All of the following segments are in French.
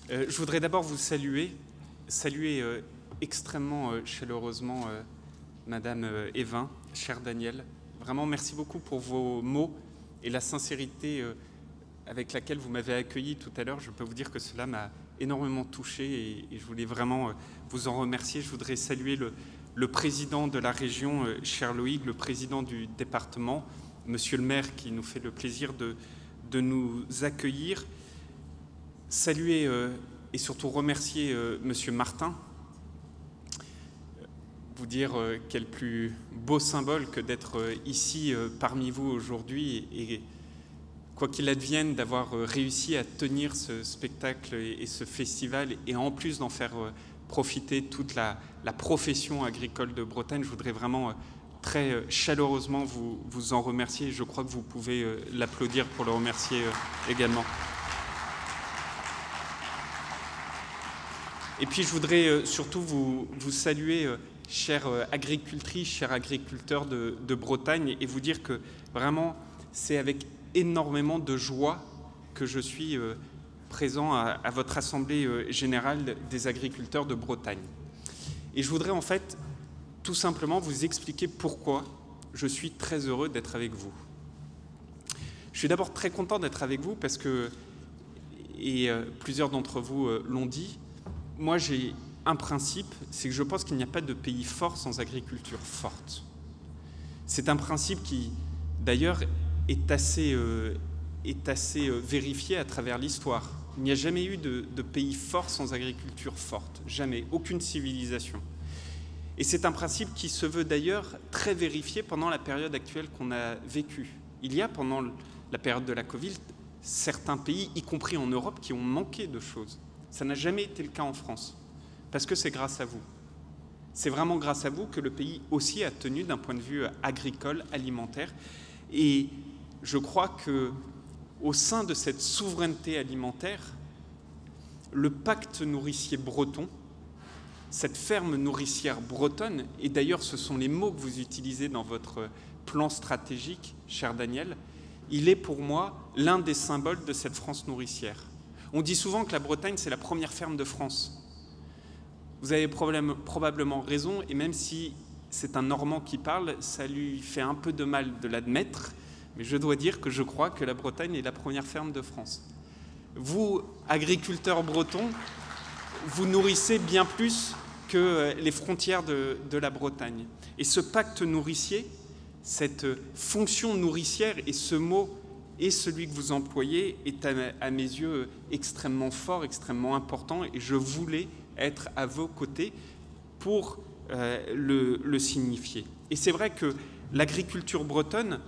Je voudrais d'abord vous saluer extrêmement chaleureusement Madame Évin, cher Daniel. Vraiment, merci beaucoup pour vos mots et la sincérité avec laquelle vous m'avez accueilli tout à l'heure. Je peux vous dire que cela m'a énormément touché et je voulais vraiment vous en remercier. Je voudrais saluer le président de la région, cher Loïc, le président du département, monsieur le maire, qui nous fait le plaisir de nous accueillir. Saluer et surtout remercier monsieur Martin, vous dire quel plus beau symbole que d'être ici parmi vous aujourd'hui et quoi qu'il advienne, d'avoir réussi à tenir ce spectacle et ce festival et en plus d'en faire profiter toute la profession agricole de Bretagne. Je voudrais vraiment très chaleureusement vous en remercier. Je crois que vous pouvez l'applaudir pour le remercier également. Et puis je voudrais surtout vous saluer, chère agricultrice, chers agriculteurs de Bretagne, et vous dire que vraiment c'est avec énormément de joie que je suis présent à votre Assemblée générale des agriculteurs de Bretagne. Et je voudrais en fait tout simplement vous expliquer pourquoi je suis très heureux d'être avec vous. Je suis d'abord très content d'être avec vous parce que, et plusieurs d'entre vous l'ont dit, moi j'ai un principe, c'est que je pense qu'il n'y a pas de pays fort sans agriculture forte. C'est un principe qui, d'ailleurs, est assez vérifié à travers l'histoire. Il n'y a jamais eu de pays fort sans agriculture forte, jamais, aucune civilisation. Et c'est un principe qui se veut d'ailleurs très vérifié pendant la période actuelle qu'on a vécue. Il y a, pendant la période de la Covid, certains pays, y compris en Europe, qui ont manqué de choses. Ça n'a jamais été le cas en France, parce que c'est grâce à vous. C'est vraiment grâce à vous que le pays aussi a tenu d'un point de vue agricole, alimentaire. Et je crois qu'au sein de cette souveraineté alimentaire, le pacte nourricier breton, cette ferme nourricière bretonne, et d'ailleurs ce sont les mots que vous utilisez dans votre plan stratégique, cher Daniel, il est pour moi l'un des symboles de cette France nourricière. On dit souvent que la Bretagne, c'est la première ferme de France. Vous avez probablement raison, et même si c'est un Normand qui parle, ça lui fait un peu de mal de l'admettre, mais je dois dire que je crois que la Bretagne est la première ferme de France. Vous, agriculteurs bretons, vous nourrissez bien plus que les frontières de la Bretagne. Et ce pacte nourricier, cette fonction nourricière, et ce mot et celui que vous employez est à mes yeux extrêmement fort, extrêmement important, et je voulais être à vos côtés pour le signifier. Et c'est vrai que l'agriculture bretonne,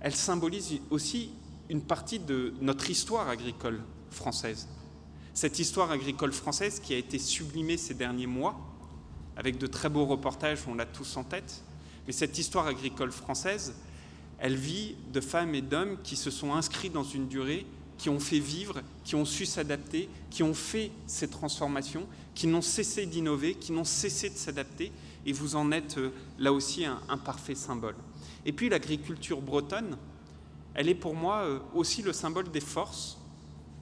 elle symbolise aussi une partie de notre histoire agricole française. Cette histoire agricole française qui a été sublimée ces derniers mois, avec de très beaux reportages, on l'a tous en tête, mais cette histoire agricole française, elle vit de femmes et d'hommes qui se sont inscrits dans une durée, qui ont fait vivre, qui ont su s'adapter, qui ont fait ces transformations, qui n'ont cessé d'innover, qui n'ont cessé de s'adapter, et vous en êtes là aussi un parfait symbole. Et puis l'agriculture bretonne, elle est pour moi aussi le symbole des forces,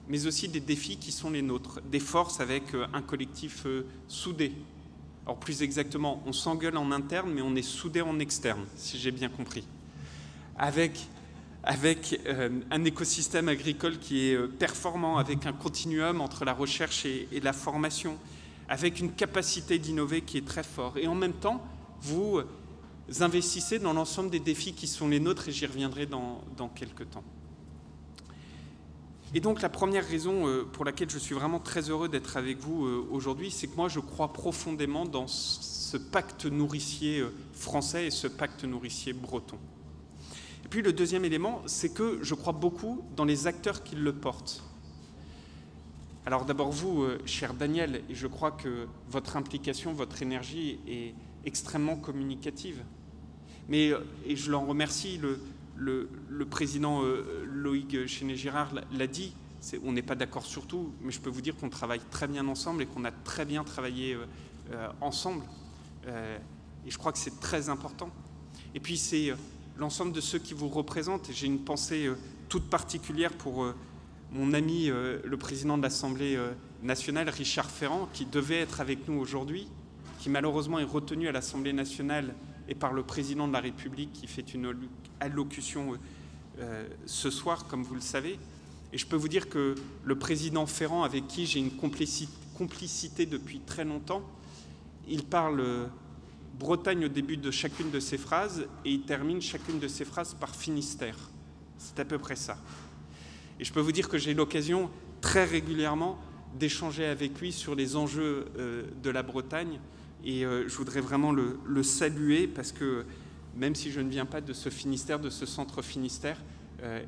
mais aussi des défis qui sont les nôtres. Des forces avec un collectif soudé. Alors plus exactement, on s'engueule en interne, mais on est soudé en externe, si j'ai bien compris. Avec un écosystème agricole qui est performant, avec un continuum entre la recherche et la formation, avec une capacité d'innover qui est très forte. Et en même temps, vous investissez dans l'ensemble des défis qui sont les nôtres, et j'y reviendrai dans quelques temps. Et donc la première raison pour laquelle je suis vraiment très heureux d'être avec vous aujourd'hui, c'est que moi je crois profondément dans ce pacte nourricier français et ce pacte nourricier breton. Et puis le deuxième élément, c'est que je crois beaucoup dans les acteurs qui le portent. Alors d'abord vous, cher Daniel, et je crois que votre implication, votre énergie est extrêmement communicative. Mais, et je l'en remercie, le président Loïc Chéné-Girard l'a dit, on n'est pas d'accord sur tout, mais je peux vous dire qu'on travaille très bien ensemble et qu'on a très bien travaillé ensemble. Et je crois que c'est très important. Et puis c'est l'ensemble de ceux qui vous représentent. Et j'ai une pensée toute particulière pour mon ami, le président de l'Assemblée nationale, Richard Ferrand, qui devait être avec nous aujourd'hui, qui malheureusement est retenu à l'Assemblée nationale et par le président de la République qui fait une allocution ce soir, comme vous le savez. Et je peux vous dire que le président Ferrand, avec qui j'ai une complicité depuis très longtemps, il parle Bretagne au début de chacune de ses phrases et il termine chacune de ses phrases par Finistère. C'est à peu près ça. Et je peux vous dire que j'ai l'occasion très régulièrement d'échanger avec lui sur les enjeux de la Bretagne. Et je voudrais vraiment le saluer parce que même si je ne viens pas de ce Finistère, de ce centre Finistère,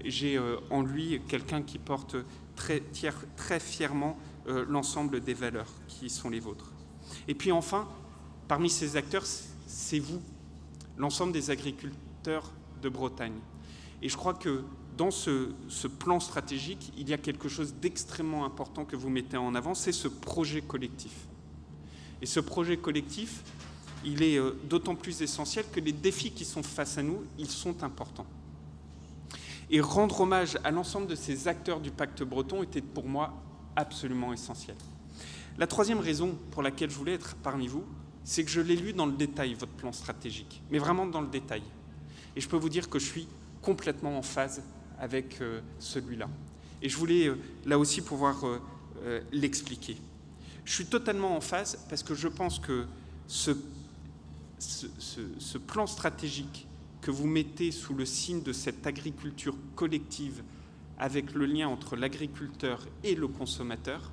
j'ai en lui quelqu'un qui porte très fièrement l'ensemble des valeurs qui sont les vôtres. Et puis enfin, parmi ces acteurs, c'est vous, l'ensemble des agriculteurs de Bretagne. Et je crois que dans ce plan stratégique, il y a quelque chose d'extrêmement important que vous mettez en avant, c'est ce projet collectif. Et ce projet collectif, il est d'autant plus essentiel que les défis qui sont face à nous, ils sont importants. Et rendre hommage à l'ensemble de ces acteurs du pacte breton était pour moi absolument essentiel. La troisième raison pour laquelle je voulais être parmi vous, c'est que je l'ai lu dans le détail, votre plan stratégique, mais vraiment dans le détail. Et je peux vous dire que je suis complètement en phase avec celui-là. Et je voulais là aussi pouvoir l'expliquer. Je suis totalement en phase parce que je pense que ce plan stratégique que vous mettez sous le signe de cette agriculture collective avec le lien entre l'agriculteur et le consommateur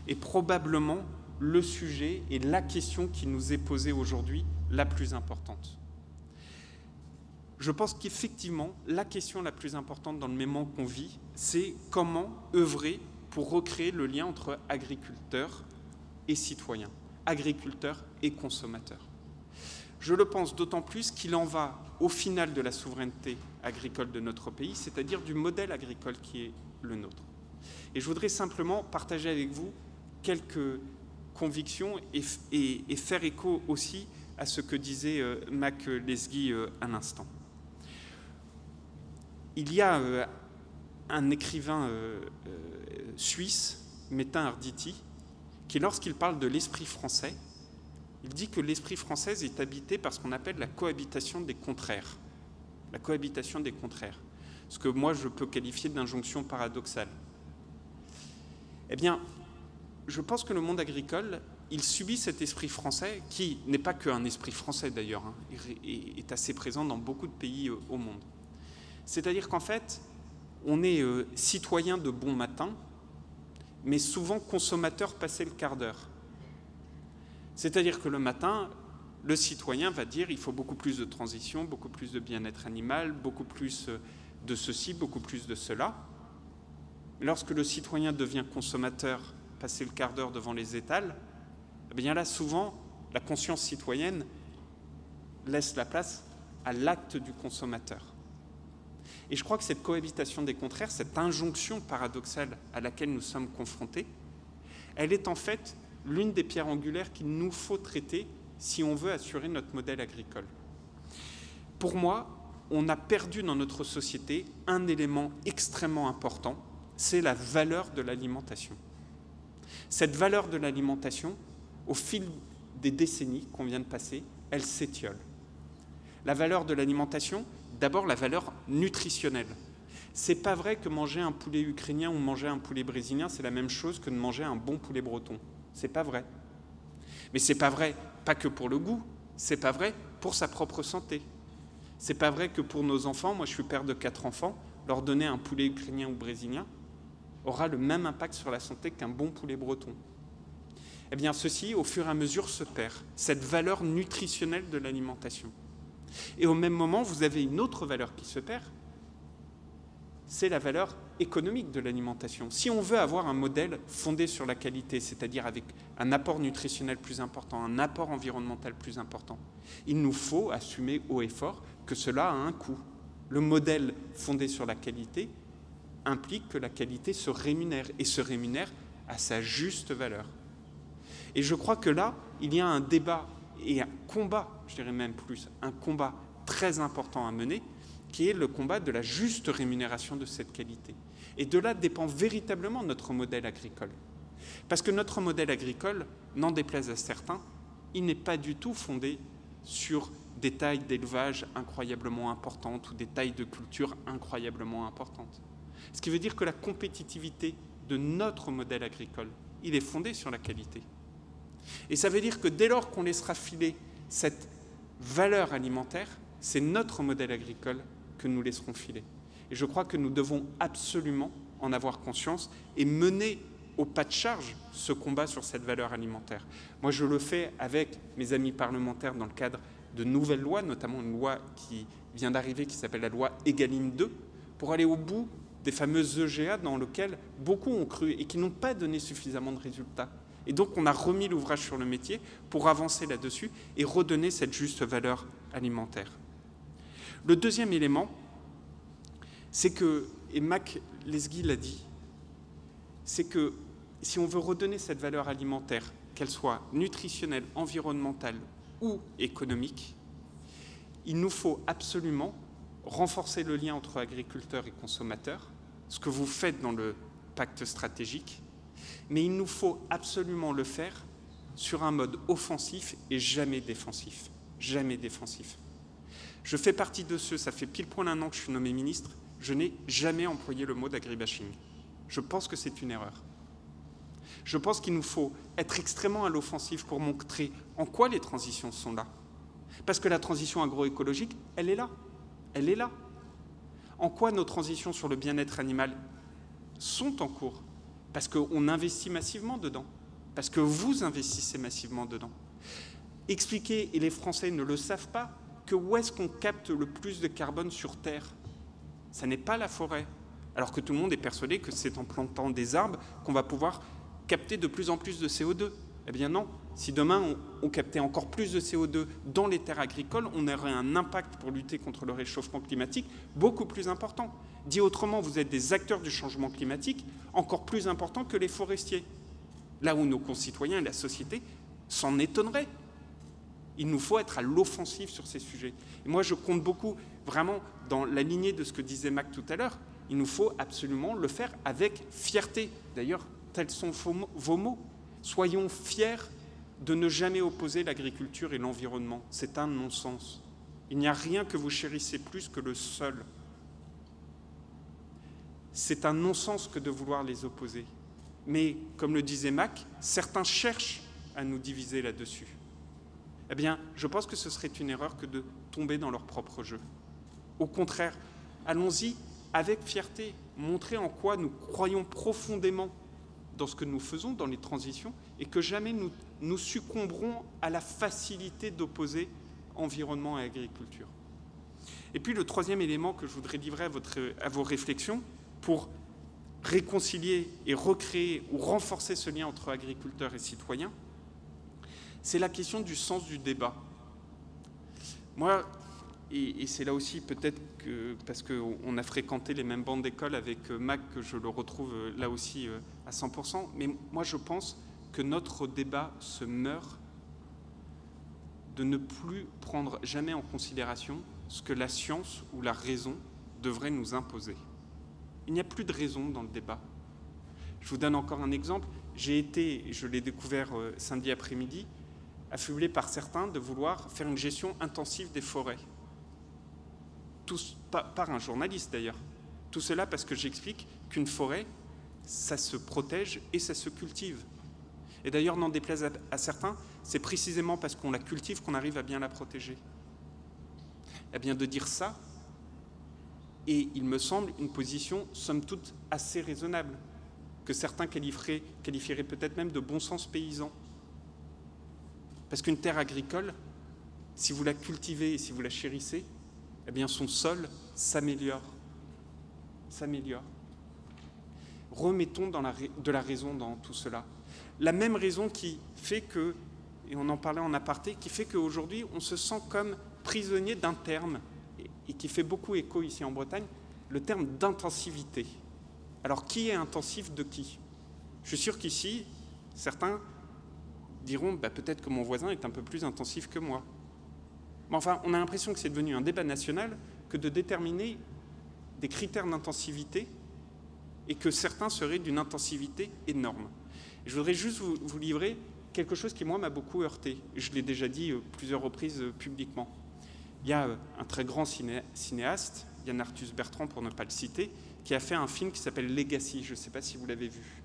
est probablement le sujet et la question qui nous est posée aujourd'hui la plus importante. Je pense qu'effectivement, la question la plus importante dans le moment qu'on vit, c'est comment œuvrer pour recréer le lien entre agriculteurs et citoyens, agriculteurs et consommateurs. Je le pense d'autant plus qu'il en va au final de la souveraineté agricole de notre pays, c'est-à-dire du modèle agricole qui est le nôtre. Et je voudrais simplement partager avec vous quelques convictions et faire écho aussi à ce que disait Mac Lesguy un instant. Il y a un écrivain suisse, Metin Arditi, qui, lorsqu'il parle de l'esprit français, il dit que l'esprit français est habité par ce qu'on appelle la cohabitation des contraires. La cohabitation des contraires. Ce que moi, je peux qualifier d'injonction paradoxale. Eh bien, je pense que le monde agricole, il subit cet esprit français, qui n'est pas qu'un esprit français d'ailleurs, hein, est assez présent dans beaucoup de pays au monde. C'est-à-dire qu'en fait, on est citoyen de bon matin, mais souvent consommateur passé le quart d'heure. C'est-à-dire que le matin, le citoyen va dire il faut beaucoup plus de transition, beaucoup plus de bien-être animal, beaucoup plus de ceci, beaucoup plus de cela. Lorsque le citoyen devient consommateur, passer le quart d'heure devant les étals, eh bien là, souvent, la conscience citoyenne laisse la place à l'acte du consommateur. Et je crois que cette cohabitation des contraires, cette injonction paradoxale à laquelle nous sommes confrontés, elle est en fait l'une des pierres angulaires qu'il nous faut traiter si on veut assurer notre modèle agricole. Pour moi, on a perdu dans notre société un élément extrêmement important, c'est la valeur de l'alimentation. Cette valeur de l'alimentation, au fil des décennies qu'on vient de passer, elle s'étiole. La valeur de l'alimentation, d'abord la valeur nutritionnelle. C'est pas vrai que manger un poulet ukrainien ou manger un poulet brésilien, c'est la même chose que de manger un bon poulet breton. C'est pas vrai. Mais c'est pas vrai, pas que pour le goût, c'est pas vrai pour sa propre santé. C'est pas vrai que pour nos enfants, moi je suis père de 4 enfants, leur donner un poulet ukrainien ou brésilien aura le même impact sur la santé qu'un bon poulet breton. Eh bien, ceci, au fur et à mesure, se perd, cette valeur nutritionnelle de l'alimentation. Et au même moment, vous avez une autre valeur qui se perd, c'est la valeur économique de l'alimentation. Si on veut avoir un modèle fondé sur la qualité, c'est-à-dire avec un apport nutritionnel plus important, un apport environnemental plus important, il nous faut assumer haut et fort que cela a un coût. Le modèle fondé sur la qualité implique que la qualité se rémunère, et se rémunère à sa juste valeur. Et je crois que là, il y a un débat et un combat, je dirais même plus, un combat très important à mener, qui est le combat de la juste rémunération de cette qualité. Et de là dépend véritablement notre modèle agricole. Parce que notre modèle agricole, n'en déplaise à certains, il n'est pas du tout fondé sur des tailles d'élevage incroyablement importantes ou des tailles de culture incroyablement importantes. Ce qui veut dire que la compétitivité de notre modèle agricole, il est fondé sur la qualité. Et ça veut dire que dès lors qu'on laissera filer cette valeur alimentaire, c'est notre modèle agricole que nous laisserons filer. Et je crois que nous devons absolument en avoir conscience et mener au pas de charge ce combat sur cette valeur alimentaire. Moi, je le fais avec mes amis parlementaires dans le cadre de nouvelles lois, notamment une loi qui vient d'arriver qui s'appelle la loi Egalim 2, pour aller au bout des fameuses EGA dans lesquelles beaucoup ont cru et qui n'ont pas donné suffisamment de résultats. Et donc, on a remis l'ouvrage sur le métier pour avancer là-dessus et redonner cette juste valeur alimentaire. Le deuxième élément, c'est que, et Mac Lesguy l'a dit, c'est que si on veut redonner cette valeur alimentaire, qu'elle soit nutritionnelle, environnementale ou économique, il nous faut absolument renforcer le lien entre agriculteurs et consommateurs, ce que vous faites dans le pacte stratégique, mais il nous faut absolument le faire sur un mode offensif et jamais défensif. Jamais défensif. Je fais partie de ceux, ça fait pile poil un an que je suis nommé ministre, je n'ai jamais employé le mot d'agribashing. Je pense que c'est une erreur. Je pense qu'il nous faut être extrêmement à l'offensive pour montrer en quoi les transitions sont là. Parce que la transition agroécologique, elle est là. Elle est là. En quoi nos transitions sur le bien-être animal sont en cours? Parce qu'on investit massivement dedans. Parce que vous investissez massivement dedans. Expliquer, et les Français ne le savent pas, que où est-ce qu'on capte le plus de carbone sur Terre? Ça n'est pas la forêt. Alors que tout le monde est persuadé que c'est en plantant des arbres qu'on va pouvoir capter de plus en plus de CO2. Eh bien non, si demain on captait encore plus de CO2 dans les terres agricoles, on aurait un impact pour lutter contre le réchauffement climatique beaucoup plus important. Dit autrement, vous êtes des acteurs du changement climatique encore plus importants que les forestiers. Là où nos concitoyens et la société s'en étonneraient. Il nous faut être à l'offensive sur ces sujets. Et moi, je compte beaucoup, vraiment, dans la lignée de ce que disait Mac tout à l'heure, il nous faut absolument le faire avec fierté. D'ailleurs, tels sont vos mots. Soyons fiers de ne jamais opposer l'agriculture et l'environnement. C'est un non-sens. Il n'y a rien que vous chérissez plus que le sol. C'est un non-sens que de vouloir les opposer. Mais, comme le disait Mac, certains cherchent à nous diviser là-dessus. Eh bien, je pense que ce serait une erreur que de tomber dans leur propre jeu. Au contraire, allons-y avec fierté, montrer en quoi nous croyons profondément dans ce que nous faisons, dans les transitions, et que jamais nous succomberons à la facilité d'opposer environnement et agriculture. Et puis le troisième élément que je voudrais livrer à vos réflexions pour réconcilier et recréer ou renforcer ce lien entre agriculteurs et citoyens, c'est la question du sens du débat. Moi, et c'est là aussi peut-être que, parce qu'on a fréquenté les mêmes bancs d'école avec Mac, que je le retrouve là aussi à 100%, mais moi je pense que notre débat se meurt de ne plus prendre jamais en considération ce que la science ou la raison devrait nous imposer. Il n'y a plus de raison dans le débat. Je vous donne encore un exemple. J'ai été, je l'ai découvert samedi après-midi, affublé par certains de vouloir faire une gestion intensive des forêts. Tous, par un journaliste d'ailleurs. Tout cela parce que j'explique qu'une forêt, ça se protège et ça se cultive. Et d'ailleurs, n'en déplaise à certains, c'est précisément parce qu'on la cultive qu'on arrive à bien la protéger. Eh bien, de dire ça, et il me semble une position, somme toute, assez raisonnable, que certains qualifieraient peut-être même de bon sens paysan. Parce qu'une terre agricole, si vous la cultivez et si vous la chérissez, eh bien son sol s'améliore. Remettons de la raison dans tout cela. La même raison qui fait que, et on en parlait en aparté, qui fait qu'aujourd'hui on se sent comme prisonnier d'un terme, et qui fait beaucoup écho ici en Bretagne, le terme d'intensivité. Alors qui est intensif de qui? Je suis sûr qu'ici, certains diront peut-être que mon voisin est un peu plus intensif que moi. Mais enfin, on a l'impression que c'est devenu un débat national que de déterminer des critères d'intensivité et que certains seraient d'une intensivité énorme. Et je voudrais juste vous livrer quelque chose qui, moi, m'a beaucoup heurté. Je l'ai déjà dit plusieurs reprises publiquement. Il y a un très grand cinéaste, Yann Arthus Bertrand pour ne pas le citer, qui a fait un film qui s'appelle Legacy. Je ne sais pas si vous l'avez vu.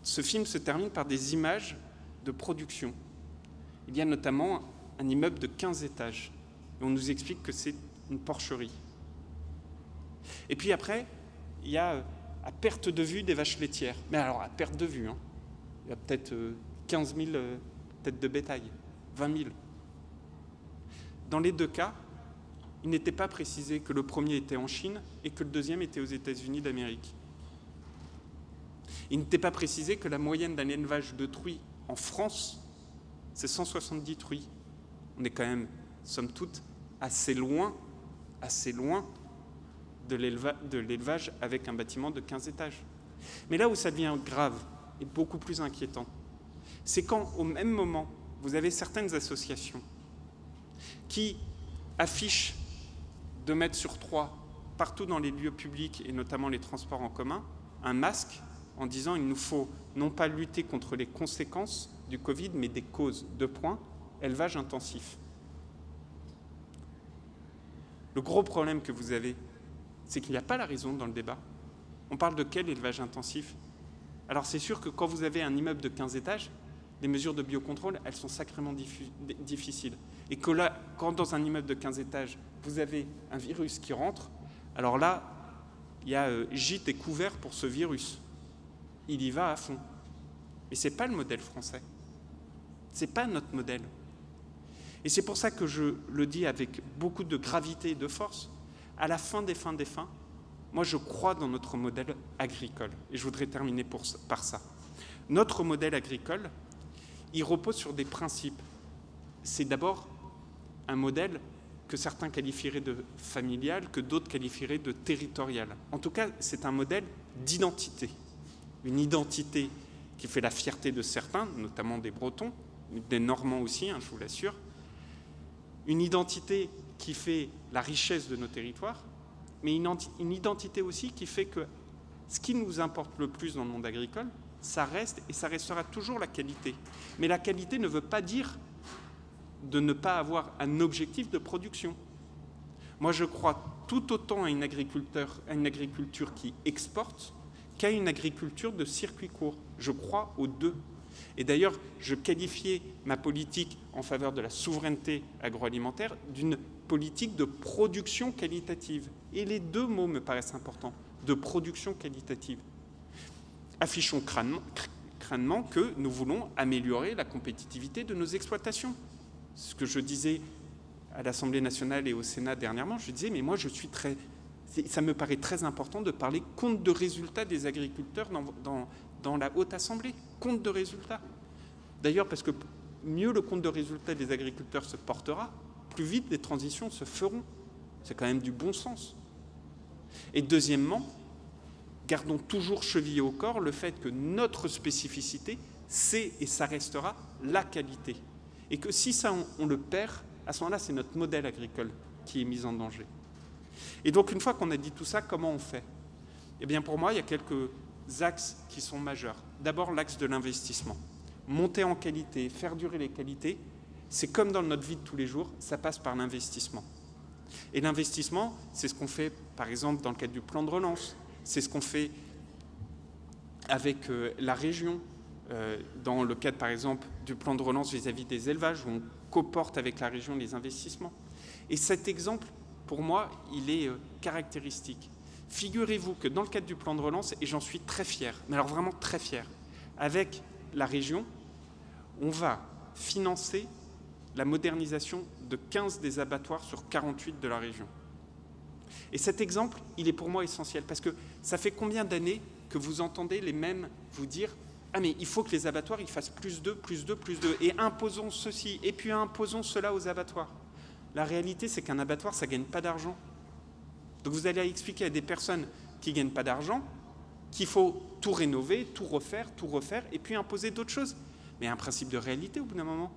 Ce film se termine par des images de production. Il y a notamment un immeuble de 15 étages. Et on nous explique que c'est une porcherie. Et puis après, il y a à perte de vue des vaches laitières. Mais alors, à perte de vue, hein. Il y a peut-être 15 000 têtes de bétail, 20 000. Dans les deux cas, il n'était pas précisé que le premier était en Chine et que le deuxième était aux États-Unis d'Amérique. Il n'était pas précisé que la moyenne d'un élevage de truies en France, c'est 170 truies. On est quand même, somme toute, assez loin de l'élevage avec un bâtiment de 15 étages. Mais là où ça devient grave et beaucoup plus inquiétant, c'est quand, au même moment, vous avez certaines associations qui affichent 2 mètres sur 3 partout dans les lieux publics et notamment les transports en commun, un masque en disant il nous faut non pas lutter contre les conséquences du Covid, mais des causes. 2 points, élevage intensif. Le gros problème que vous avez, c'est qu'il n'y a pas la raison dans le débat. On parle de quel élevage intensif? Alors c'est sûr que quand vous avez un immeuble de 15 étages, les mesures de biocontrôle, elles sont sacrément difficiles. Et que là, quand dans un immeuble de 15 étages, vous avez un virus qui rentre, alors là, il y a gîte et couvert pour ce virus. Il y va à fond. Mais ce n'est pas le modèle français. Ce n'est pas notre modèle. Et c'est pour ça que je le dis avec beaucoup de gravité et de force. À la fin des fins, moi je crois dans notre modèle agricole. Et je voudrais terminer par ça. Notre modèle agricole, il repose sur des principes. C'est d'abord un modèle que certains qualifieraient de familial, que d'autres qualifieraient de territorial. En tout cas, c'est un modèle d'identité. Une identité qui fait la fierté de certains, notamment des Bretons, des Normands aussi, je vous l'assure. Une identité qui fait la richesse de nos territoires, mais une identité aussi qui fait que ce qui nous importe le plus dans le monde agricole, ça reste et ça restera toujours la qualité. Mais la qualité ne veut pas dire de ne pas avoir un objectif de production. Moi, je crois tout autant à une agriculture qui exporte qu'à une agriculture de circuit court. Je crois aux deux. Et d'ailleurs, je qualifiais ma politique en faveur de la souveraineté agroalimentaire d'une politique de production qualitative. Et les deux mots me paraissent importants, de production qualitative. Affichons crânement que nous voulons améliorer la compétitivité de nos exploitations. Ce que je disais à l'Assemblée nationale et au Sénat dernièrement, je disais, mais moi ça me paraît très important de parler compte de résultats des agriculteurs dans la Haute Assemblée, compte de résultats. D'ailleurs, parce que mieux le compte de résultats des agriculteurs se portera, plus vite les transitions se feront. C'est quand même du bon sens. Et deuxièmement, gardons toujours chevillé au corps le fait que notre spécificité, c'est et ça restera la qualité. Et que si ça, on le perd, à ce moment-là, c'est notre modèle agricole qui est mis en danger. Et donc, une fois qu'on a dit tout ça, comment on fait? Eh bien, pour moi, il y a quelques axes qui sont majeurs. D'abord, l'axe de l'investissement. Monter en qualité, faire durer les qualités, c'est comme dans notre vie de tous les jours, ça passe par l'investissement. Et l'investissement, c'est ce qu'on fait, par exemple, dans le cadre du plan de relance. C'est ce qu'on fait avec la région, dans le cadre, par exemple, du plan de relance vis-à-vis des élevages, où on coporte avec la région les investissements. Et cet exemple, pour moi, il est caractéristique. Figurez-vous que dans le cadre du plan de relance, et j'en suis très fier, mais alors vraiment très fier, avec la région, on va financer la modernisation de 15 des abattoirs sur 48 de la région. Et cet exemple, il est pour moi essentiel, parce que ça fait combien d'années que vous entendez les mêmes vous dire « Ah mais il faut que les abattoirs ils fassent plus 2, et imposons ceci, et puis imposons cela aux abattoirs ». La réalité, c'est qu'un abattoir, ça ne gagne pas d'argent. Donc vous allez expliquer à des personnes qui ne gagnent pas d'argent qu'il faut tout rénover, tout refaire, et puis imposer d'autres choses. Mais il y a un principe de réalité au bout d'un moment.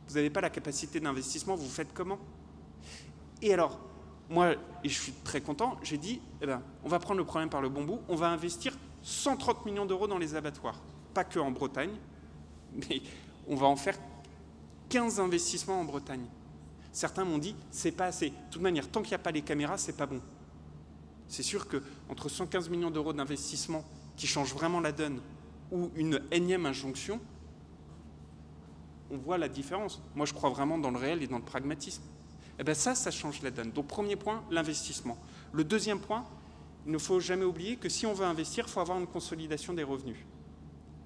Vous n'avez pas la capacité d'investissement, vous faites comment? Et alors, moi, et je suis très content, j'ai dit, eh ben, on va prendre le problème par le bon bout, on va investir 130 millions d'euros dans les abattoirs. Pas que en Bretagne, mais on va en faire 15 investissements en Bretagne. Certains m'ont dit, c'est pas assez. De toute manière, tant qu'il n'y a pas les caméras, c'est pas bon. C'est sûr qu'entre 115 millions d'euros d'investissement qui changent vraiment la donne ou une énième injonction, on voit la différence. Moi, je crois vraiment dans le réel et dans le pragmatisme. Eh bien ça change la donne. Donc, premier point, l'investissement. Le deuxième point, il ne faut jamais oublier que si on veut investir, il faut avoir une consolidation des revenus.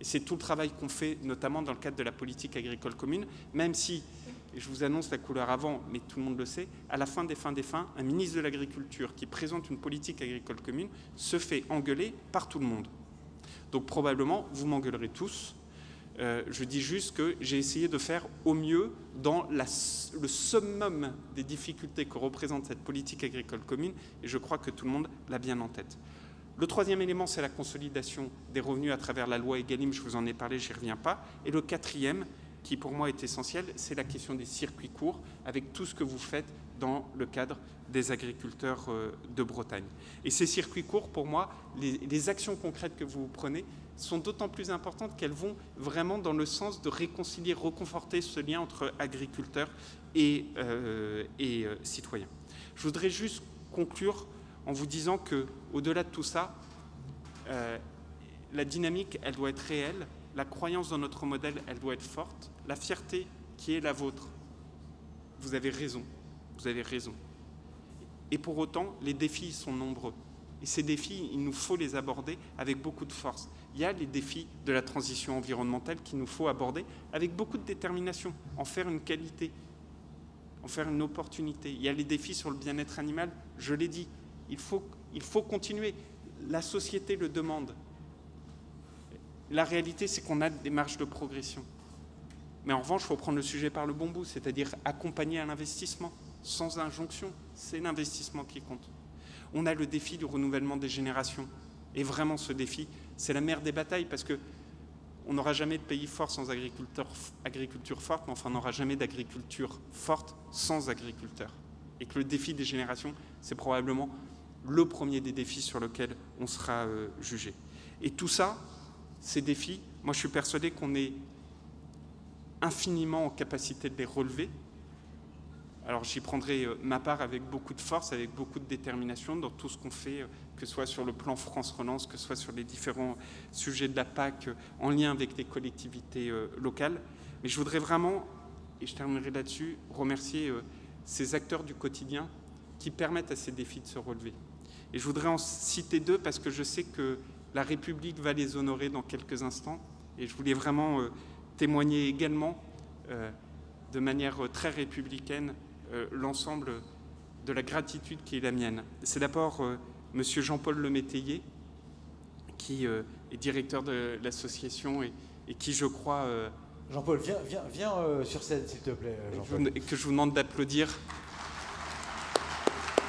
Et c'est tout le travail qu'on fait, notamment dans le cadre de la politique agricole commune, même si, et je vous annonce la couleur avant, mais tout le monde le sait, à la fin des fins, un ministre de l'Agriculture qui présente une politique agricole commune se fait engueuler par tout le monde. Donc probablement, vous m'engueulerez tous. Je dis juste que j'ai essayé de faire au mieux dans le summum des difficultés que représente cette politique agricole commune, et je crois que tout le monde l'a bien en tête. Le troisième élément, c'est la consolidation des revenus à travers la loi Egalim, je vous en ai parlé, je n'y reviens pas. Et le quatrième, qui pour moi est essentiel, c'est la question des circuits courts, avec tout ce que vous faites dans le cadre des agriculteurs de Bretagne. Et ces circuits courts, pour moi, les actions concrètes que vous prenez sont d'autant plus importantes qu'elles vont vraiment dans le sens de réconcilier, reconforter ce lien entre agriculteurs et citoyens. Je voudrais juste conclure en vous disant qu'au-delà de tout ça, la dynamique, elle doit être réelle, la croyance dans notre modèle, elle doit être forte, la fierté qui est la vôtre, vous avez raison, vous avez raison. Et pour autant, les défis sont nombreux. Et ces défis, il nous faut les aborder avec beaucoup de force. Il y a les défis de la transition environnementale qu'il nous faut aborder avec beaucoup de détermination, en faire une qualité, en faire une opportunité. Il y a les défis sur le bien-être animal, je l'ai dit, il faut continuer. La société le demande. La réalité, c'est qu'on a des marges de progression. Mais en revanche, il faut prendre le sujet par le bon bout, c'est-à-dire accompagner à l'investissement, sans injonction. C'est l'investissement qui compte. On a le défi du renouvellement des générations. Et vraiment, ce défi, c'est la mère des batailles, parce qu'on n'aura jamais de pays fort sans agriculture forte, mais enfin, on n'aura jamais d'agriculture forte sans agriculteurs. Et que le défi des générations, c'est probablement le premier des défis sur lequel on sera jugé. Et tout ça, ces défis, moi je suis persuadé qu'on est infiniment en capacité de les relever. Alors j'y prendrai ma part avec beaucoup de force, avec beaucoup de détermination dans tout ce qu'on fait, que ce soit sur le plan France Relance, que ce soit sur les différents sujets de la PAC en lien avec les collectivités locales. Mais je voudrais vraiment, et je terminerai là-dessus, remercier ces acteurs du quotidien qui permettent à ces défis de se relever. Et je voudrais en citer deux parce que je sais que la République va les honorer dans quelques instants. Et je voulais vraiment témoigner également de manière très républicaine l'ensemble de la gratitude qui est la mienne. C'est d'abord Monsieur Jean-Paul Lemétayer, qui est directeur de l'association et qui, je crois... Jean-Paul, viens sur scène, s'il te plaît, Jean-Paul. Que je vous demande d'applaudir.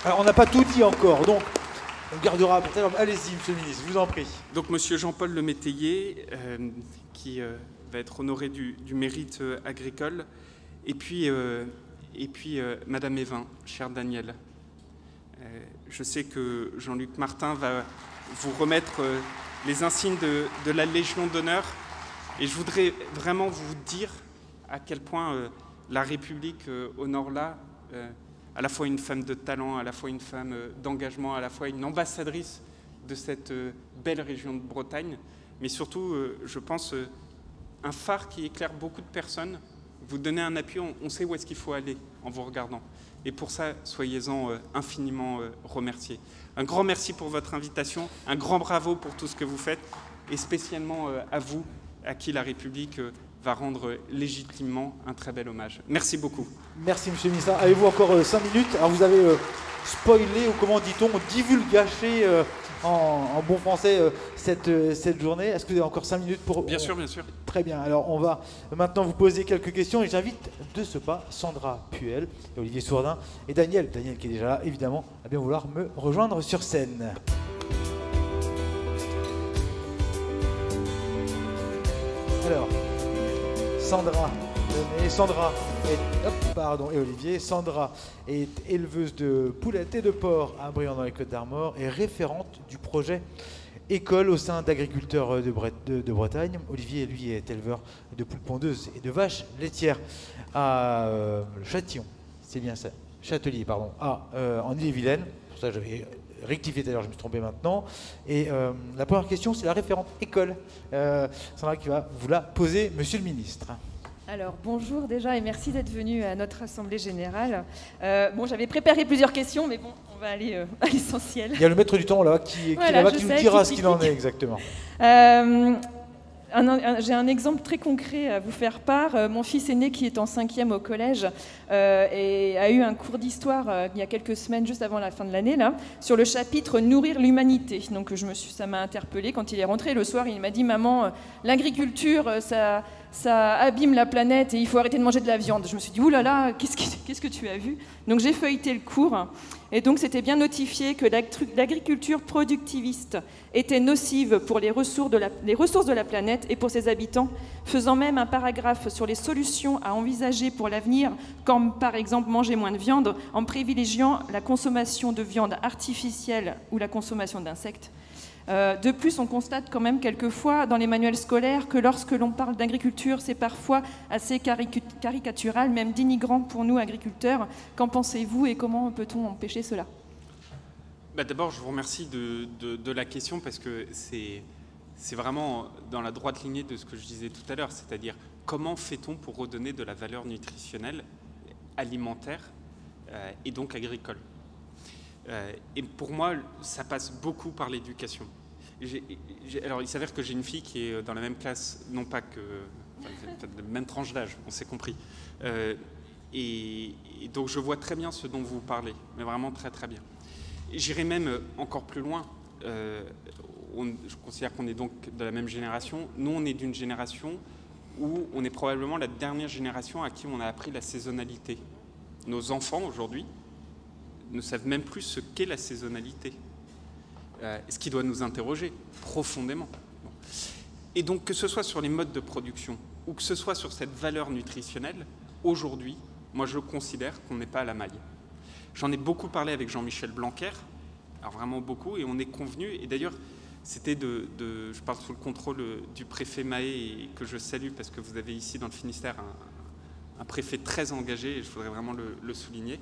Alors, on n'a pas tout dit encore, donc on gardera pour tard. Allez-y, monsieur le ministre, je vous en prie. Donc, monsieur Jean-Paul Lemétayer, qui va être honoré du mérite agricole, et puis madame Evin, chère Danielle. Je sais que Jean-Luc Martin va vous remettre les insignes de la Légion d'honneur. Et je voudrais vraiment vous dire à quel point la République honore là à la fois une femme de talent, à la fois une femme d'engagement, à la fois une ambassadrice de cette belle région de Bretagne, mais surtout, je pense, un phare qui éclaire beaucoup de personnes. Vous donnez un appui, on sait où est-ce qu'il faut aller en vous regardant. Et pour ça, soyez-en infiniment remerciés. Un grand merci pour votre invitation, un grand bravo pour tout ce que vous faites, et spécialement à vous, à qui la République va rendre légitimement un très bel hommage. Merci beaucoup. Merci, monsieur le ministre. Avez-vous encore 5 minutes? Alors, vous avez spoilé, ou comment dit-on, divulgaché en bon français cette journée. Est-ce que vous avez encore 5 minutes pour... Bien sûr, bien sûr. Très bien. Alors, on va maintenant vous poser quelques questions et j'invite de ce pas Sandra Puel et Olivier Sourdin et Daniel qui est déjà là, évidemment, à bien vouloir me rejoindre sur scène. Alors, Sandra, donné. Et Olivier. Sandra est éleveuse de poulettes et de porcs à Briand dans les Côtes-d'Armor et référente du projet école au sein d'agriculteurs de Bretagne. Olivier, lui, est éleveur de poules pondeuses et de vaches laitières à Châtillon, c'est bien ça, Châtelier, pardon, en Ille-et-Vilaine. Pour ça, j'avais rectifié tout à l'heure, je me suis trompé maintenant. Et la première question, c'est la référente école. Sandra qui va vous la poser, monsieur le ministre. Alors bonjour déjà et merci d'être venu à notre Assemblée Générale. J'avais préparé plusieurs questions, mais bon, on va aller à l'essentiel. Il y a le maître du temps là qui nous dira ce qu'il en est exactement. J'ai un exemple très concret à vous faire part. Mon fils aîné qui est en 5e au collège et a eu un cours d'histoire il y a quelques semaines, juste avant la fin de l'année, là, sur le chapitre « Nourrir l'humanité ». Donc ça m'a interpellée quand il est rentré le soir. Il m'a dit « Maman, l'agriculture, ça abîme la planète et il faut arrêter de manger de la viande ». Je me suis dit « Ouh là là, qu'est-ce que tu as vu ?» Donc j'ai feuilleté le cours et donc c'était bien notifié que l'agriculture productiviste était nocive pour les ressources de la planète et pour ses habitants, faisant même un paragraphe sur les solutions à envisager pour l'avenir, comme par exemple manger moins de viande en privilégiant la consommation de viande artificielle ou la consommation d'insectes. De plus, on constate quand même quelquefois dans les manuels scolaires que lorsque l'on parle d'agriculture, c'est parfois assez caricatural, même dénigrant pour nous agriculteurs. Qu'en pensez-vous et comment peut-on empêcher cela ? D'abord, je vous remercie de la question parce que c'est vraiment dans la droite lignée de ce que je disais tout à l'heure, c'est-à-dire comment fait-on pour redonner de la valeur nutritionnelle, alimentaire et donc agricole. Et pour moi, ça passe beaucoup par l'éducation. Alors, il s'avère que j'ai une fille qui est dans la même classe, non pas que... Enfin, de même tranche d'âge, on s'est compris. Et donc, je vois très bien ce dont vous parlez, mais vraiment très très bien. J'irai même encore plus loin. Je considère qu'on est donc de la même génération. Nous, on est d'une génération où on est probablement la dernière génération à qui on a appris la saisonnalité. Nos enfants, aujourd'hui, ne savent même plus ce qu'est la saisonnalité, ce qui doit nous interroger profondément. Et donc, que ce soit sur les modes de production ou que ce soit sur cette valeur nutritionnelle, aujourd'hui, moi je considère qu'on n'est pas à la maille. J'en ai beaucoup parlé avec Jean-Michel Blanquer, alors vraiment beaucoup, et on est convenu, et d'ailleurs, c'était je parle sous le contrôle du préfet Mahé, et que je salue parce que vous avez ici dans le Finistère un préfet très engagé, et je voudrais vraiment le souligner.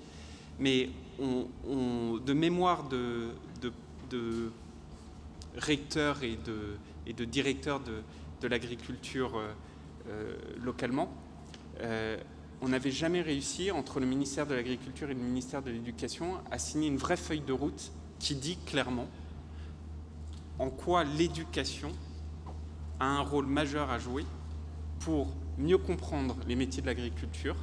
Mais de mémoire de recteurs et de directeurs de l'agriculture localement, on n'avait jamais réussi, entre le ministère de l'Agriculture et le ministère de l'Éducation, à signer une vraie feuille de route qui dit clairement en quoi l'éducation a un rôle majeur à jouer pour mieux comprendre les métiers de l'agriculture,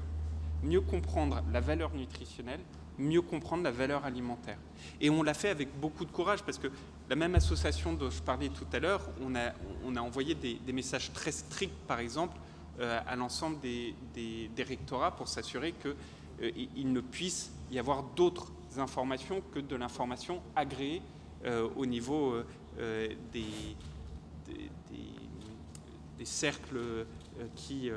mieux comprendre la valeur nutritionnelle, mieux comprendre la valeur alimentaire. Et on l'a fait avec beaucoup de courage, parce que la même association dont je parlais tout à l'heure, on a envoyé des messages très stricts, par exemple, à l'ensemble des rectorats pour s'assurer qu'il ne puisse y avoir d'autres informations que de l'information agréée au niveau des cercles qui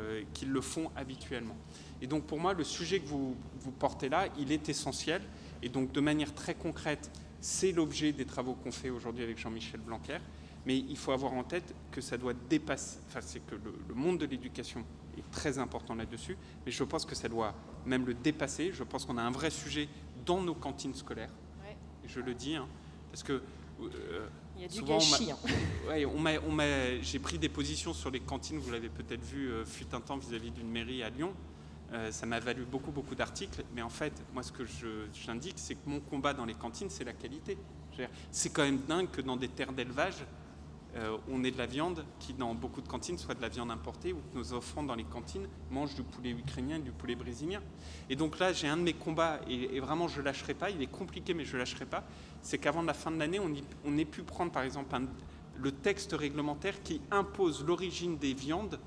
le font habituellement. Et donc pour moi, le sujet que vous portez là, il est essentiel. Et donc de manière très concrète, c'est l'objet des travaux qu'on fait aujourd'hui avec Jean-Michel Blanquer. Mais il faut avoir en tête que ça doit dépasser, enfin c'est que le monde de l'éducation est très important là-dessus, mais je pense que ça doit même le dépasser. Je pense qu'on a un vrai sujet dans nos cantines scolaires. Ouais. Je le dis, hein, parce que il y a du gâchis. J'ai pris des positions sur les cantines, vous l'avez peut-être vu, fut un temps vis-à-vis d'une mairie à Lyon. Ça m'a valu beaucoup d'articles, mais en fait, moi ce que j'indique, c'est que mon combat dans les cantines, c'est la qualité. C'est quand même dingue que dans des terres d'élevage, on ait de la viande qui, dans beaucoup de cantines, soit de la viande importée, ou que nos enfants dans les cantines mangent du poulet ukrainien et du poulet brésilien. Et donc là, j'ai un de mes combats, et vraiment je ne lâcherai pas, il est compliqué, mais je ne lâcherai pas, c'est qu'avant la fin de l'année, on ait pu prendre par exemple le texte réglementaire qui impose l'origine des viandes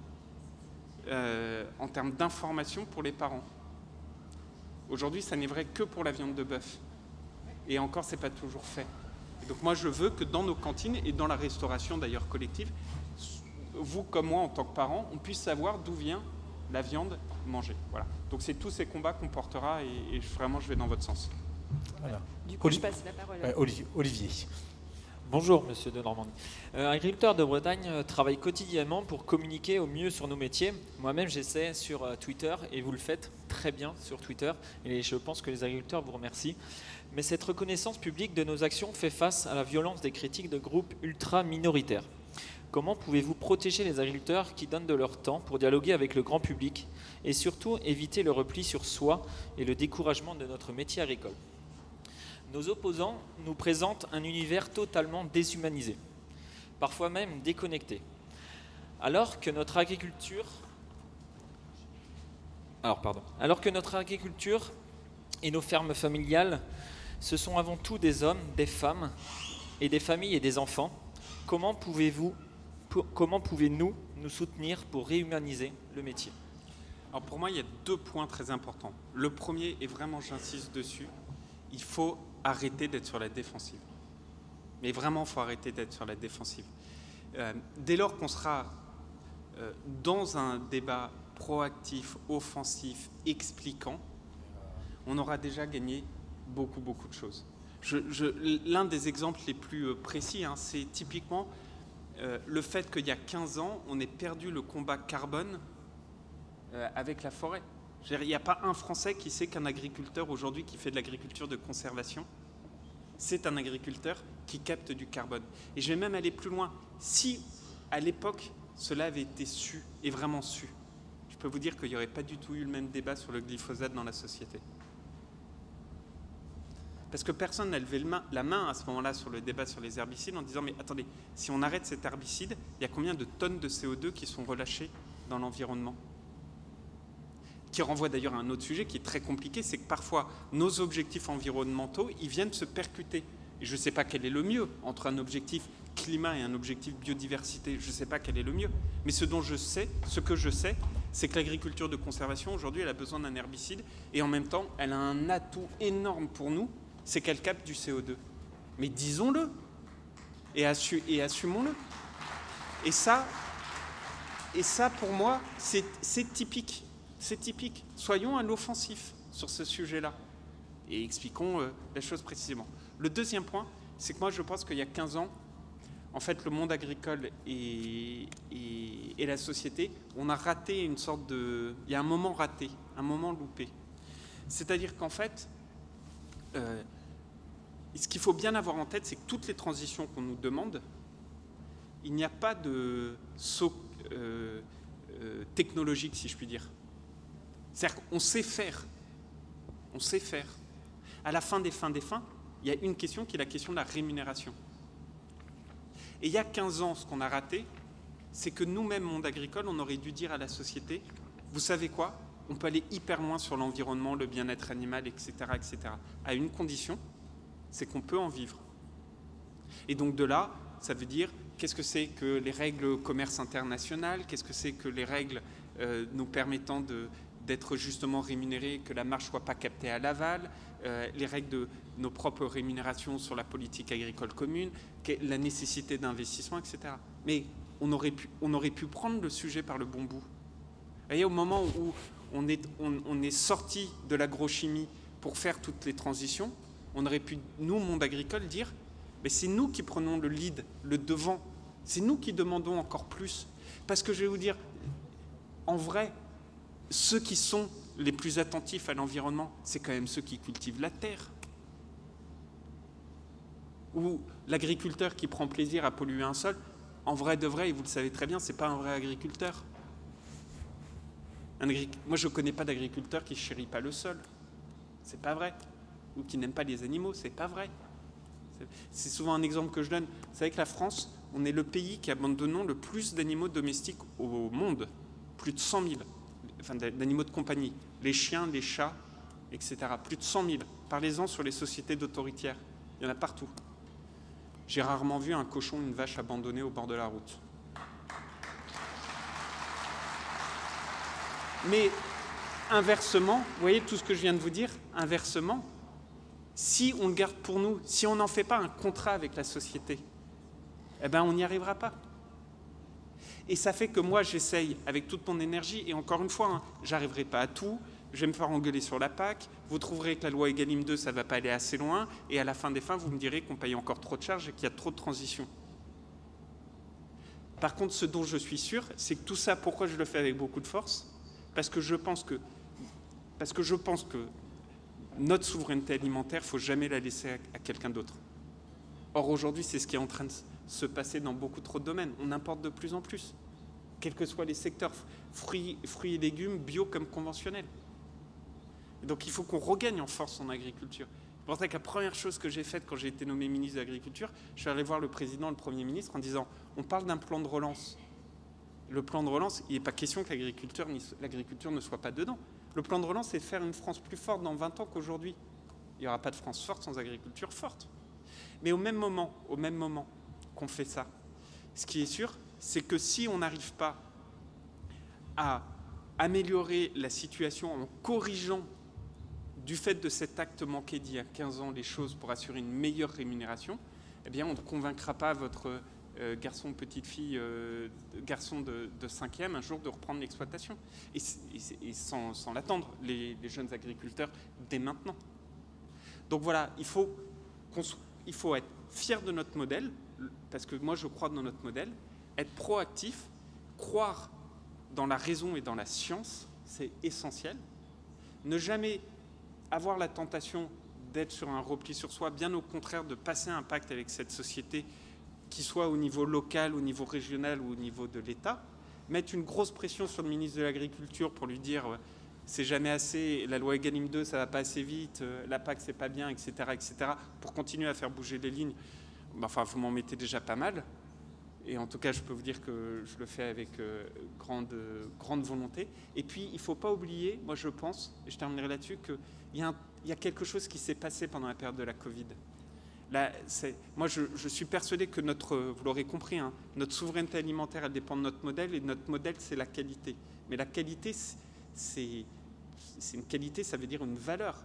en termes d'information pour les parents. Aujourd'hui, ça n'est vrai que pour la viande de bœuf. Et encore, ce n'est pas toujours fait. Donc moi, je veux que dans nos cantines et dans la restauration d'ailleurs collective, vous comme moi en tant que parents, on puisse savoir d'où vient la viande, manger. Voilà. Donc c'est tous ces combats qu'on portera et vraiment je vais dans votre sens. Voilà. Du coup, je passe la parole. Olivier. Bonjour, monsieur de Normandie. Agriculteur de Bretagne travaille quotidiennement pour communiquer au mieux sur nos métiers. Moi-même, j'essaie sur Twitter et vous le faites très bien sur Twitter. Et je pense que les agriculteurs vous remercient. Mais cette reconnaissance publique de nos actions fait face à la violence des critiques de groupes ultra minoritaires. Comment pouvez-vous protéger les agriculteurs qui donnent de leur temps pour dialoguer avec le grand public et surtout éviter le repli sur soi et le découragement de notre métier agricole ? Nos opposants nous présentent un univers totalement déshumanisé, parfois même déconnecté. Alors que notre agriculture et nos fermes familiales, ce sont avant tout des hommes, des femmes et des familles et des enfants, comment pouvez-nous nous soutenir pour réhumaniser le métier ? Alors pour moi, il y a 2 points très importants. Le premier, et vraiment j'insiste dessus, il faut arrêter d'être sur la défensive. Mais vraiment, il faut arrêter d'être sur la défensive. Dès lors qu'on sera dans un débat proactif, offensif, expliquant, on aura déjà gagné beaucoup de choses. L'un des exemples les plus précis, c'est typiquement le fait qu'il y a 15 ans, on ait perdu le combat carbone avec la forêt. Il n'y a pas un Français qui sait qu'un agriculteur aujourd'hui qui fait de l'agriculture de conservation, c'est un agriculteur qui capte du carbone. Et je vais même aller plus loin. Si, à l'époque, cela avait été su, et vraiment su, je peux vous dire qu'il n'y aurait pas du tout eu le même débat sur le glyphosate dans la société. Parce que personne n'a levé la main à ce moment-là sur le débat sur les herbicides en disant « Mais attendez, si on arrête cet herbicide, il y a combien de tonnes de CO2 qui sont relâchées dans l'environnement ?» Qui renvoie d'ailleurs à un autre sujet qui est très compliqué, c'est que parfois nos objectifs environnementaux, ils viennent se percuter. Et je ne sais pas quel est le mieux entre un objectif climat et un objectif biodiversité, je ne sais pas quel est le mieux. Mais ce que je sais, c'est que l'agriculture de conservation, aujourd'hui, elle a besoin d'un herbicide et en même temps, elle a un atout énorme pour nous, c'est qu'elle capte du CO2. Mais disons-le et assumons-le. Et ça, pour moi, c'est typique. C'est typique. Soyons à l'offensif sur ce sujet-là et expliquons la chose précisément. Le deuxième point, c'est que moi je pense qu'il y a 15 ans, en fait, le monde agricole et la société, on a raté une sorte de... Il y a un moment raté, un moment loupé. C'est-à-dire qu'en fait, ce qu'il faut bien avoir en tête, c'est que toutes les transitions qu'on nous demande, il n'y a pas de saut technologique, si je puis dire. C'est-à-dire qu'on sait faire. On sait faire. À la fin des fins, il y a une question qui est la question de la rémunération. Et il y a 15 ans, ce qu'on a raté, c'est que nous-mêmes, monde agricole, on aurait dû dire à la société, vous savez quoi, on peut aller hyper loin sur l'environnement, le bien-être animal, etc., à une condition, c'est qu'on peut en vivre. Et donc de là, ça veut dire, qu'est-ce que c'est que les règles commerce international, qu'est-ce que c'est que les règles nous permettant d'être justement rémunérés, que la marge ne soit pas captée à l'aval, les règles de nos propres rémunérations sur la politique agricole commune, la nécessité d'investissement, etc. Mais on aurait pu prendre le sujet par le bon bout. Vous voyez, au moment où on est sorti de l'agrochimie pour faire toutes les transitions, on aurait pu, nous, monde agricole, dire mais c'est nous qui prenons le lead, le devant, c'est nous qui demandons encore plus. Parce que je vais vous dire, en vrai, ceux qui sont les plus attentifs à l'environnement, c'est quand même ceux qui cultivent la terre. Ou l'agriculteur qui prend plaisir à polluer un sol, en vrai de vrai, et vous le savez très bien, c'est pas un vrai agriculteur. Moi, je ne connais pas d'agriculteur qui ne chérit pas le sol. C'est pas vrai. Ou qui n'aime pas les animaux, c'est pas vrai. C'est souvent un exemple que je donne. Vous savez que la France, on est le pays qui abandonne le plus d'animaux domestiques au monde. Plus de 100 000. Enfin, d'animaux de compagnie. Les chiens, les chats, etc. Plus de 100 000. Parlez-en sur les sociétés d'autoritaires. Il y en a partout. J'ai rarement vu un cochon, une vache abandonnée au bord de la route. Mais inversement, vous voyez tout ce que je viens de vous dire, inversement, si on le garde pour nous, si on n'en fait pas un contrat avec la société, eh ben on n'y arrivera pas. Et ça fait que moi, j'essaye avec toute mon énergie, et encore une fois, j'arriverai pas à tout, je vais me faire engueuler sur la PAC, vous trouverez que la loi Egalim 2, ça ne va pas aller assez loin, et à la fin des fins, vous me direz qu'on paye encore trop de charges et qu'il y a trop de transition. Par contre, ce dont je suis sûr, c'est que tout ça, pourquoi je le fais avec beaucoup de force? Parce que je pense que notre souveraineté alimentaire, il ne faut jamais la laisser à quelqu'un d'autre. Or, aujourd'hui, c'est ce qui est en train de se passer dans beaucoup trop de domaines. On importe de plus en plus, quels que soient les secteurs, fruits et légumes, bio comme conventionnels. Donc, il faut qu'on regagne en force en agriculture. C'est pour ça que la première chose que j'ai faite quand j'ai été nommé ministre de l'Agriculture, je suis allé voir le président, le Premier ministre, en disant on parle d'un plan de relance. Le plan de relance, il n'est pas question que l'agriculture ne soit pas dedans. Le plan de relance, c'est de faire une France plus forte dans 20 ans qu'aujourd'hui. Il n'y aura pas de France forte sans agriculture forte. Mais au même moment qu'on fait ça, ce qui est sûr, c'est que si on n'arrive pas à améliorer la situation en corrigeant du fait de cet acte manqué d'il y a 15 ans les choses pour assurer une meilleure rémunération, eh bien on ne convaincra pas votre garçon, petite fille, garçon de 5e un jour de reprendre l'exploitation. Et sans l'attendre, les jeunes agriculteurs dès maintenant. Donc voilà, il faut être fier de notre modèle, parce que moi je crois dans notre modèle, être proactif, croire dans la raison et dans la science, c'est essentiel. Ne jamais avoir la tentation d'être sur un repli sur soi, bien au contraire de passer un pacte avec cette société, qui soit au niveau local, au niveau régional ou au niveau de l'État, mettre une grosse pression sur le ministre de l'Agriculture pour lui dire c'est jamais assez, la loi Egalim 2 ça va pas assez vite, la PAC c'est pas bien, etc., pour continuer à faire bouger les lignes. Enfin, vous m'en mettez déjà pas mal. Et en tout cas, je peux vous dire que je le fais avec grande volonté. Et puis, il ne faut pas oublier, moi je pense, et je terminerai là-dessus, qu'il y a quelque chose qui s'est passé pendant la période de la Covid. Là, moi, je suis persuadé que vous l'aurez compris, notre souveraineté alimentaire, elle dépend de notre modèle, et notre modèle, c'est la qualité. Mais la qualité, c'est une qualité, ça veut dire une valeur.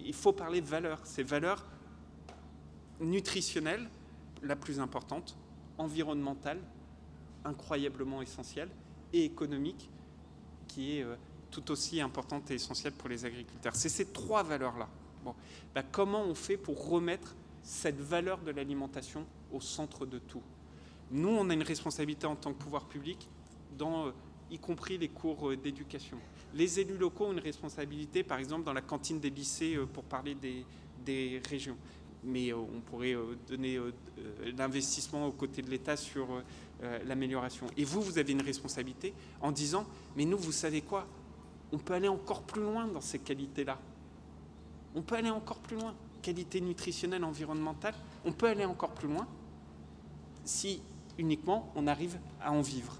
Il faut parler de valeur. C'est valeur nutritionnelle, la plus importante, environnementale, incroyablement essentielle, et économique, qui est tout aussi importante et essentielle pour les agriculteurs. C'est ces trois valeurs-là. Bon, comment on fait pour remettre cette valeur de l'alimentation au centre de tout? Nous, on a une responsabilité en tant que pouvoir public, y compris les cours d'éducation. Les élus locaux ont une responsabilité, par exemple, dans la cantine des lycées, pour parler des régions. Mais on pourrait donner l'investissement aux côtés de l'État sur l'amélioration. Et vous avez une responsabilité en disant, mais nous, vous savez quoi? On peut aller encore plus loin dans ces qualités-là. On peut aller encore plus loin. Qualité nutritionnelle, environnementale, on peut aller encore plus loin si uniquement on arrive à en vivre.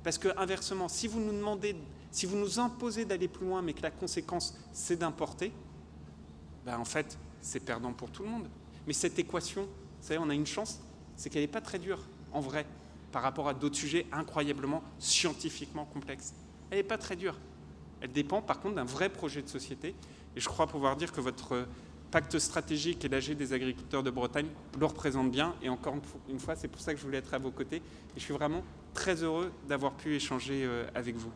Parce que inversement, si vous nous imposez d'aller plus loin, mais que la conséquence c'est d'importer, en fait, c'est perdant pour tout le monde. Mais cette équation, vous savez, on a une chance, c'est qu'elle n'est pas très dure, en vrai, par rapport à d'autres sujets incroyablement scientifiquement complexes. Elle n'est pas très dure. Elle dépend, par contre, d'un vrai projet de société. Et je crois pouvoir dire que votre pacte stratégique et l'AG des agriculteurs de Bretagne le représente bien. Et encore une fois, c'est pour ça que je voulais être à vos côtés. Et je suis vraiment très heureux d'avoir pu échanger avec vous.